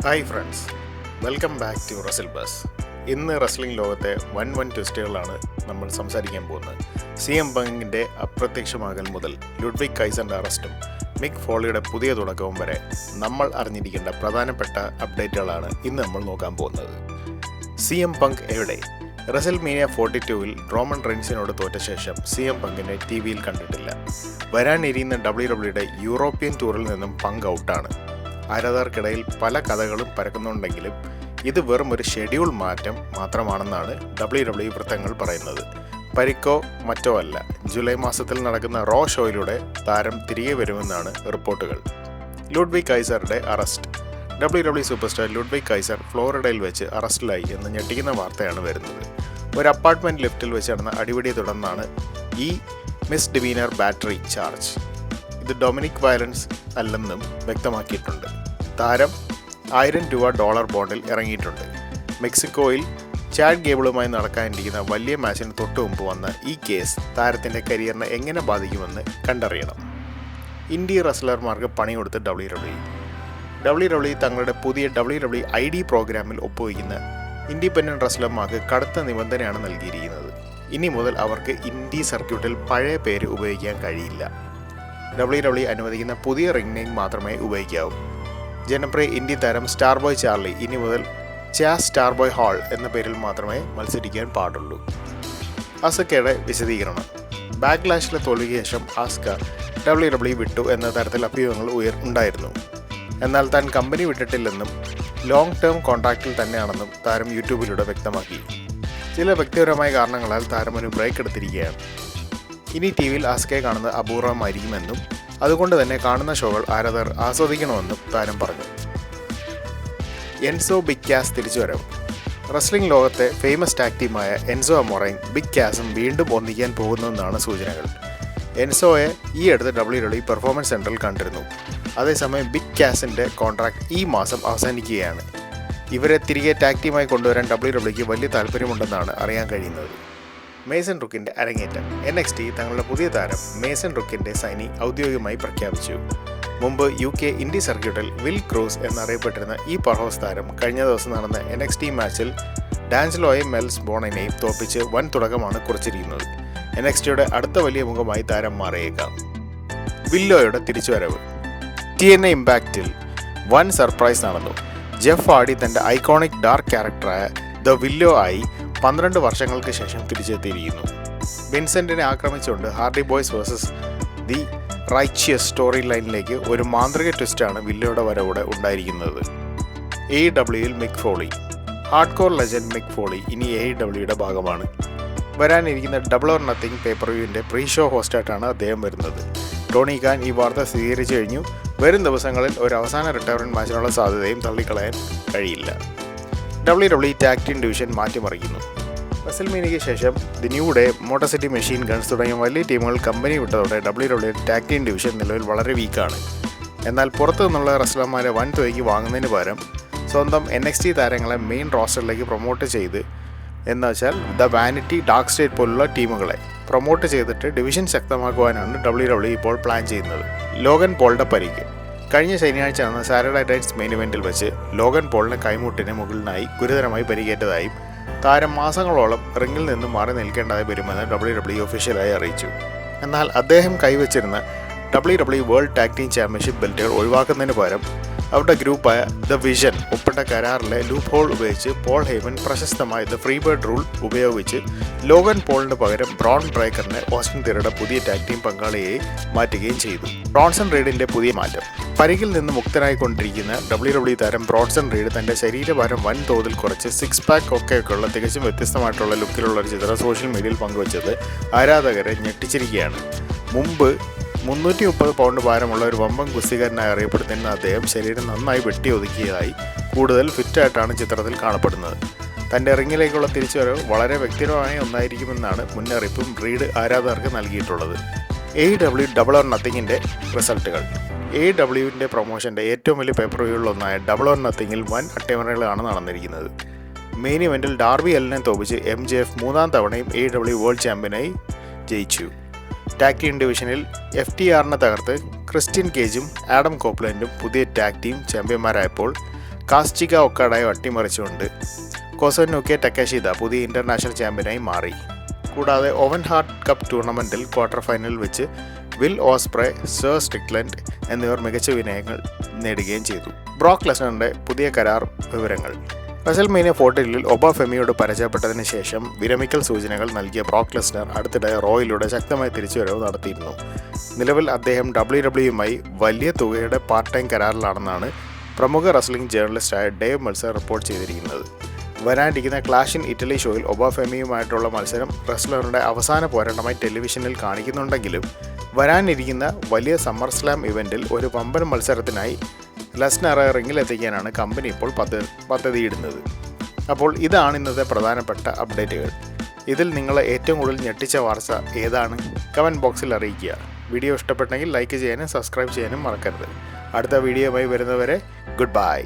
Hi friends, welcome back to Russell Bus. ഇന്ന് wrestling ലോകത്തെ വൻ ട്വിസ്റ്റുകളാണ് നമ്മൾ സംസാരിക്കാൻ പോകുന്നത്. CM പങ്കിൻ്റെ അപ്രത്യക്ഷമാകൽ മുതൽ ലുഡ്വിഗ് കൈസറിൻ്റെ അറസ്റ്റും മിക്ക് ഫോളിയുടെ പുതിയ തുടക്കവും വരെ നമ്മൾ അറിഞ്ഞിരിക്കേണ്ട പ്രധാനപ്പെട്ട അപ്ഡേറ്റുകളാണ് ഇന്ന് നമ്മൾ നോക്കാൻ പോകുന്നത്. CM പങ്ക് എവിടെ? റസൽമേനിയ 42-ൽ റോമൻ റെയിൻസിനോട് തോറ്റ ശേഷം CM പങ്കിനെ TV-യിൽ കണ്ടിട്ടില്ല. വരാനിരിക്കുന്ന WWE യൂറോപ്യൻ ടൂറിൽ നിന്നും പങ്ക് ഔട്ടാണ്. ആരാധകർക്കിടയിൽ പല കഥകളും പരക്കുന്നുണ്ടെങ്കിലും ഇത് വെറും ഒരു ഷെഡ്യൂൾ മാറ്റം മാത്രമാണെന്നാണ് WWE വൃത്തങ്ങൾ പറയുന്നത്. പരിക്കോ മറ്റോ അല്ല, ജൂലൈ മാസത്തിൽ നടക്കുന്ന റോ ഷോയിലൂടെ താരം തിരികെ വരുമെന്നാണ് റിപ്പോർട്ടുകൾ. ലുഡ്വിഗ് കൈസറുടെ arrest. WWE superstar Ludwig Kaiser ഫ്ലോറിഡയിൽ വെച്ച് അറസ്റ്റിലായി എന്ന് ഞെട്ടിക്കുന്ന വാർത്തയാണ് വരുന്നത്. ഒരു അപ്പാർട്ട്മെൻറ്റ് ലിഫ്റ്റിൽ വെച്ച് നടന്ന അടിപിടിയെ തുടർന്നാണ് ഈ മിസ്ഡിമീനർ ബാറ്ററി ചാർജ്. ഇത് ഡൊമിനിക് വയലൻസ് അല്ലെന്നും വ്യക്തമാക്കിയിട്ടുണ്ട്. താരം $1000 ബോണ്ടിൽ ഇറങ്ങിയിട്ടുണ്ട്. മെക്സിക്കോയിൽ ചാഡ് ഗേബിളുമായി നടക്കാനിരിക്കുന്ന വലിയ മാച്ചിന് തൊട്ടു മുമ്പ് വന്ന ഈ കേസ് താരത്തിൻ്റെ കരിയറിനെ എങ്ങനെ ബാധിക്കുമെന്ന് കണ്ടറിയണം. ഇൻഡി റെസ്ലർമാർക്ക് പണി കൊടുത്ത് WWE തങ്ങളുടെ പുതിയ WWE ID പ്രോഗ്രാമിൽ ഒപ്പുവയ്ക്കുന്ന ഇൻഡിപെൻഡൻറ്റ് റെസ്ലർമാർക്ക് കടുത്ത നിബന്ധനയാണ് നൽകിയിരിക്കുന്നത്. ഇനി മുതൽ അവർക്ക് ഇൻഡി സർക്യൂട്ടിൽ പഴയ പേര് ഉപയോഗിക്കാൻ കഴിയില്ല. WWE അനുവദിക്കുന്ന പുതിയ റിംഗ് നെയിം മാത്രമേ ഉപയോഗിക്കാവൂ. ജനപ്രിയ ഇന്ത്യൻ താരം സ്റ്റാർബോയ് ചാർലി ഇനി മുതൽ ചാസ് സ്റ്റാർബോയ് ഹാൾ എന്ന പേരിൽ മാത്രമേ മത്സരിക്കാൻ പാടുള്ളൂ. ആസ്കയുടെ വിശദീകരണം. ബാക്ക്ലാഷിലെ തോൽവിക്ക് ശേഷം ആസ്ക WWE വിട്ടു എന്ന തരത്തിൽ അഭ്യൂഹങ്ങൾ ഉണ്ടായിരുന്നു. എന്നാൽ താൻ കമ്പനി വിട്ടിട്ടില്ലെന്നും ലോങ് ടേം കോൺട്രാക്റ്റിൽ തന്നെയാണെന്നും താരം യൂട്യൂബിലൂടെ വ്യക്തമാക്കി. ചില വ്യക്തിപരമായ കാരണങ്ങളാൽ താരം ഒരു ബ്രേക്ക് എടുത്തിരിക്കുകയാണ്. ഇനി TV-യിൽ ആസ്കയെ കാണുന്നത് അപൂർവമായിരിക്കുമെന്നും അതുകൊണ്ട് തന്നെ കാണുന്ന ഷോകൾ ആരാധകർ ആസ്വദിക്കണമെന്നും താരം പറഞ്ഞു. എൻസോ ബിഗ് കാസ് തിരിച്ചുവരവ്. റെസ്ലിംഗ് ലോകത്തെ ഫേമസ് ടാഗ് ടീമായ എൻസോ അമോറയും ബിഗ് കാസും വീണ്ടും ഒന്നിക്കാൻ പോകുന്നുവെന്നാണ് സൂചനകൾ. എൻസോയെ ഈ അടുത്ത് WWE പെർഫോമൻസ് സെൻറ്ററിൽ കണ്ടിരുന്നു. അതേസമയം ബിഗ് കാസിൻ്റെ കോൺട്രാക്ട് ഈ മാസം അവസാനിക്കുകയാണ്. ഇവരെ തിരികെ ടാഗ് ടീമായി കൊണ്ടുവരാൻ WWEക്ക് വലിയ താല്പര്യമുണ്ടെന്നാണ് അറിയാൻ കഴിയുന്നത്. മേസൺ റുക്കിൻ്റെ അരങ്ങേറ്റം. NXT തങ്ങളുടെ പുതിയ താരം മേസൺ റുക്കിൻ്റെ സൈനിങ് ഔദ്യോഗികമായി പ്രഖ്യാപിച്ചു. മുമ്പ് UK ഇൻഡി സർക്യൂട്ടിൽ വിൽ ക്രൂസ് എന്നറിയപ്പെട്ടിരുന്ന ഈ പവർഹൗസ് താരം കഴിഞ്ഞ ദിവസം നടന്ന NXT മാച്ചിൽ ഡാൻസിലോയെയും മെൽസ് ബോണിനെയും തോൽപ്പിച്ച് വൻ തുടക്കമാണ് കുറിച്ചിരിക്കുന്നത്. NXTയുടെ അടുത്ത വലിയ മുഖമായി താരം മാറിയേക്കാം. വില്ലോയുടെ തിരിച്ചുവരവ്. TNA ഇമ്പാക്റ്റിൽ വൻ സർപ്രൈസ് നടന്നു. ജെഫ് ഹാർഡി തൻ്റെ ഐക്കോണിക് ഡാർക്ക് ക്യാരക്ടറായ ദ വില്ലോ ആയി 12 വർഷങ്ങൾക്ക് ശേഷം തിരിച്ചെത്തിയിരിക്കുന്നു. വിൻസെന്റിനെ ആക്രമിച്ചുകൊണ്ട് Hardy Boyz versus the righteous story ലൈനിലേക്ക് ഒരു മാന്ത്രിക ട്വിസ്റ്റാണ് വില്ലോയുടെ വരവോടെ ഉണ്ടായിരിക്കുന്നത്. AEWയിൽ Mick Foley. Hardcore legend Mick Foley ഇനി AEWയുടെ ഭാഗമാണ്. വരാനിരിക്കുന്ന ഡബിൾ ഓർ നത്തിങ് പേപ്പർവ്യൂവിൻ്റെ പ്രീ ഷോ ഹോസ്റ്റായിട്ടാണ് അദ്ദേഹം വരുന്നത്. ടോണി ഖാൻ ഈ വാർത്ത സ്ഥിരീകരിച്ചു കഴിഞ്ഞു. വരും ദിവസങ്ങളിൽ ഒരു അവസാന റിട്ടയർമെൻറ്റ് മാച്ചിനുള്ള സാധ്യതയും തള്ളിക്കളയാൻ കഴിയില്ല. WWE ടാഗ് ടീം ഡിവിഷൻ മാറ്റിമറിക്കുന്നു. റെസൽമേനിയയ്ക്ക് ശേഷം the new day, motor city machine guns തുടങ്ങിയ വലിയ ടീമുകൾ കമ്പനി വിട്ടതോടെ WWE ടാഗ് ടീം ഡിവിഷൻ നിലവിൽ വളരെ വീക്കാണ്. എന്നാൽ പുറത്തു നിന്നുള്ള റെസ്ലർമാരെ വൻ തുകയ്ക്ക് വാങ്ങുന്നതിന് പകരം സ്വന്തം NXT താരങ്ങളെ മെയിൻ റോസ്റ്ററിലേക്ക് പ്രൊമോട്ട് ചെയ്ത്, എന്നുവെച്ചാൽ ദ വാനിറ്റി, ഡാർക്ക് സ്റ്റേറ്റ് പോലുള്ള ടീമുകളെ പ്രൊമോട്ട് ചെയ്തിട്ട് ഡിവിഷൻ ശക്തമാക്കുവാനാണ് WWE ഇപ്പോൾ പ്ലാൻ ചെയ്യുന്നത്. ലോഗൻ പോളിൻ്റെ പരിക്ക്. കഴിഞ്ഞ ശനിയാഴ്ച നടന്ന സാറ്റർഡേ നൈറ്റ്സ് മെയിൻ ഇവൻറ്റിൽ വെച്ച് ലോഗൻ പോളിന് കൈമുട്ടിന് മുകളിലായി ഗുരുതരമായി പരിക്കേറ്റതായും താരം മാസങ്ങളോളം റിങ്ങിൽ നിന്നും മാറി നിൽക്കേണ്ടതായി വരുമെന്ന് WWE ഒഫീഷ്യലായി അറിയിച്ചു. എന്നാൽ അദ്ദേഹം കൈവച്ചിരുന്ന WWE world tag team championship ബെൽറ്റുകൾ ഒഴിവാക്കുന്നതിന് പകരം അവരുടെ ഗ്രൂപ്പായ ദ വിഷൻ ഒപ്പിട്ട കരാറിലെ ലൂപ്പ് ഹോൾ ഉപയോഗിച്ച് പോൾ ഹേമൻ പ്രശസ്തമായ ദ ഫ്രീ ബേർഡ് റൂൾ ഉപയോഗിച്ച് ലോഗൻ പോളിന് പകരം ബ്രോൺ ബ്രേക്കറിനെ ഓസ്റ്റിൻ തിയറിയുടെ പുതിയ ടാഗ് ടീം പങ്കാളിയായി മാറ്റുകയും ചെയ്തു. ബ്രോൺസൺ റീഡിൻ്റെ പുതിയ മാറ്റം. പരിക്കിൽ നിന്ന് മുക്തനായിക്കൊണ്ടിരിക്കുന്ന WWE താരം ബ്രോൺസൺ റീഡ് തൻ്റെ ശരീരഭാരം വൻതോതിൽ കുറച്ച് 6 പാക്ക് ഒക്കെയൊക്കെയുള്ള തികച്ചും വ്യത്യസ്തമായിട്ടുള്ള ലുക്കിലുള്ള ഒരു ചിത്രം സോഷ്യൽ മീഡിയയിൽ പങ്കുവച്ചത് ആരാധകരെ ഞെട്ടിച്ചിരിക്കുകയാണ്. മുമ്പ് 330 പൗണ്ട് ഭാരമുള്ള ഒരു വമ്പൻ ഗുസ്തിക്കാരനായി അറിയപ്പെടുന്ന അദ്ദേഹം ശരീരം നന്നായി വെട്ടിയൊതുക്കിയതായി കൂടുതൽ ഫിറ്റായിട്ടാണ് ചിത്രത്തിൽ കാണപ്പെടുന്നത്. തൻ്റെ റിങ്ങിലേക്കുള്ള തിരിച്ചുവരവ് വളരെ വ്യക്തിപരമായ ഒന്നായിരിക്കുമെന്നാണ് മുന്നറിയിപ്പും റീഡ് ആരാധകർക്ക് നൽകിയിട്ടുള്ളത്. AEW ഡബിൾ ഓർ നത്തിങ്ങിൻ്റെ റിസൾട്ടുകൾ. AEWൻ്റെ പ്രൊമോഷൻ്റെ ഏറ്റവും വലിയ പേപ്പർവ്യൂകളിലൊന്നായ ഡബിൾ ഓർ നത്തിങ്ങിൽ വൻ അട്ടിമറികളാണ് നടന്നിരിക്കുന്നത്. മെയിൻ ഇവൻറ്റിൽ ഡാർബി അല്ലിനെ തോപ്പിച്ച് MJF 3ാം തവണയും AEW വേൾഡ് ചാമ്പ്യനായി ജയിച്ചു. ടാഗ് ടീം ഡിവിഷനിൽ FTRനെ തകർത്ത് ക്രിസ്റ്റ്യൻ കേജും ആഡം കോപ്ലാൻഡും പുതിയ ടാഗ് ടീം ചാമ്പ്യന്മാരായപ്പോൾ കാസ്റ്റിക ഒക്കാഡയെ അട്ടിമറിച്ചുകൊണ്ട് കൊസനോക്കെ ടക്കഷിത പുതിയ ഇൻ്റർനാഷണൽ ചാമ്പ്യനായി മാറി. കൂടാതെ ഓവൻ ഹാർട്ട് കപ്പ് ടൂർണമെൻറ്റിൽ ക്വാർട്ടർ ഫൈനലിൽ വെച്ച് വിൽ ഓസ്പ്രെ, സർ സ്ട്രിക്ലൻഡ് എന്നിവർ മികച്ച വിജയങ്ങൾ നേടുകയും ചെയ്തു. ബ്രോക്ക് ലെസ്നറിൻ്റെ പുതിയ കരാർ വിവരങ്ങൾ. റസൽമേനിയ 14 ഒബ ഫെമിയോട് പരാജയപ്പെട്ടതിന് ശേഷം വിരമിക്കൽ സൂചനകൾ നൽകിയ ബ്രോക്ക് ലെസ്നർ അടുത്തിടെ റോയിലൂടെ ശക്തമായ തിരിച്ചുവരവ് നടത്തിയിരുന്നു. നിലവിൽ അദ്ദേഹം WWEയുമായി വലിയ തുകയുടെ പാർട്ട് ടൈം കരാറിലാണെന്നാണ് പ്രമുഖ റെസ്ലിംഗ് ജേർണലിസ്റ്റായ ഡേവ് മെൽസർ റിപ്പോർട്ട് ചെയ്തിരിക്കുന്നത്. വരാനിരിക്കുന്ന ക്ലാഷ് ഇൻ ഇറ്റലി ഷോയിൽ ഒബ ഫെമിയുമായിട്ടുള്ള മത്സരം റെസ്ലറുടെ അവസാന പോരാട്ടമായി ടെലിവിഷനിൽ കാണിക്കുന്നുണ്ടെങ്കിലും വരാനിരിക്കുന്ന വലിയ സമ്മർ സ്ലാം ഇവൻറ്റിൽ ഒരു വമ്പൻ മത്സരത്തിനായി ലെസ്നറെ റിങ്ങിലെത്തിക്കാനാണ് കമ്പനി ഇപ്പോൾ പദ്ധതിയിടുന്നത്. അപ്പോൾ ഇതാണ് ഇന്നത്തെ പ്രധാനപ്പെട്ട അപ്ഡേറ്റുകൾ. ഇതിൽ നിങ്ങളെ ഏറ്റവും കൂടുതൽ ഞെട്ടിച്ച വാർത്ത ഏതാണ്? കമൻറ്റ് ബോക്സിൽ അറിയിക്കുക. വീഡിയോ ഇഷ്ടപ്പെട്ടെങ്കിൽ ലൈക്ക് ചെയ്യാനും സബ്സ്ക്രൈബ് ചെയ്യാനും മറക്കരുത്. അടുത്ത വീഡിയോയുമായി വരുന്നവരെ ഗുഡ് ബൈ.